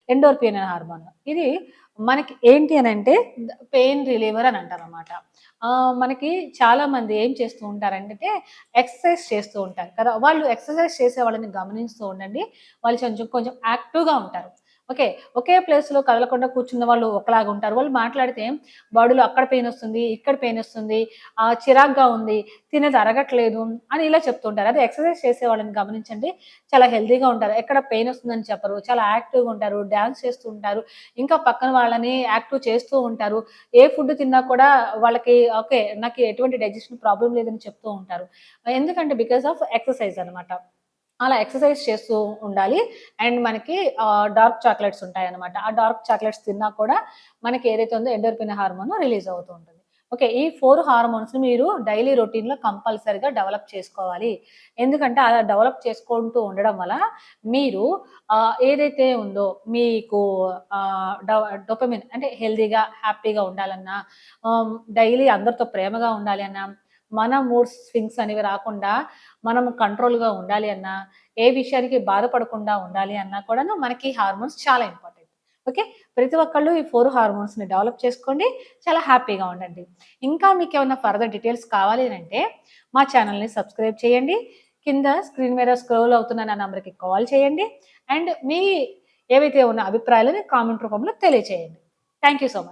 Endorphin hormone. ఇది మనకి ఏంటి అనంటే పెయిన్ రిలీవర్ అని అంటారనమాట. మనకి చాలామంది ఏం చేస్తూ ఉంటారంటే ఎక్సర్సైజ్ చేస్తూ ఉంటారు కదా! వాళ్ళు ఎక్సర్సైజ్ చేసే వాళ్ళని గమనిస్తూ ఉండండి. వాళ్ళు కొంచెం కొంచెం యాక్టివ్‌గా ఉంటారు. ఓకే. ఒకే ప్లేస్‌లో కదలకుండా కూర్చున్న వాళ్ళు ఒకలాగా ఉంటారు. వాళ్ళు మాట్లాడితే బాడీలో అక్కడ పెయినొస్తుంది, ఇక్కడ పెయినొస్తుంది, చిరాకుగా ఉంది, తినేది అరగట్లేదు అని ఇలా చెప్తుంటారు. అదే ఎక్సర్సైజ్ చేసే వాళ్ళని గమనించండి. చాలా హెల్తీగా ఉంటారు. ఎక్కడ పెయినొస్తుందని చెప్పరు. చాలా యాక్టివ్‌గా ఉంటారు. డాన్స్ చేస్తూ ఉంటారు. ఇంకా పక్కన వాళ్ళని యాక్టివ్ చేస్తూ ఉంటారు. ఏ ఫుడ్ తిన్నా కూడా వాళ్ళకి ఓకే. నాకు ఎటువంటి డైజెషన్ ప్రాబ్లమ్ లేదని చెప్తూ ఉంటారు. ఎందుకంటే బికాస్ ఆఫ్ ఎక్సర్సైజ్ అనమాట. అలా ఎక్సర్సైజ్ చేస్తూ ఉండాలి. అండ్ మనకి డార్క్ చాక్లెట్స్ ఉంటాయన్నమాట. ఆ డార్క్ చాక్లెట్స్ తిన్నా కూడా మనకి ఏదైతే ఉందో ఎండోర్ఫిన్ హార్మోన్ రిలీజ్ అవుతూ ఉంటుంది. ఓకే. ఈ 4 హార్మోన్స్‌ని మీరు డైలీ రొటీన్‌లో కంపల్సరీగా డెవలప్ చేసుకోవాలి. ఎందుకంటే అలా డెవలప్ చేసుకుంటూ ఉండడం వల్ల మీరు ఏదైతే ఉందో మీకు డోపమైన్ అంటే హెల్తీగా, హ్యాపీగా ఉండాలన్నా, డైలీ అందరితో ప్రేమగా ఉండాలి అన్నా, మన మూడ్ స్వింగ్స్ అనేవి రాకుండా మనం కంట్రోల్‌గా ఉండాలి అన్నా, ఏ విషయానికి బాధపడకుండా ఉండాలి అన్నా కూడాను మనకి హార్మోన్స్ చాలా ఇంపార్టెంట్. ఓకే. ప్రతి ఒక్కళ్ళు ఈ 4 హార్మోన్స్‌ని డెవలప్ చేసుకోండి. చాలా హ్యాపీగా ఉండండి. ఇంకా మీకేమన్నా ఫర్దర్ డీటెయిల్స్ కావాలి అనంటే మా ఛానెల్‌ని సబ్స్క్రైబ్ చేయండి. కింద స్క్రీన్ మీద స్క్రోల్ అవుతున్న నా నంబర్‌కి కాల్ చేయండి. అండ్ మీ ఏవైతే ఉన్న అభిప్రాయాలని కామెంట్ రూపంలో తెలియచేయండి. Thank you so much.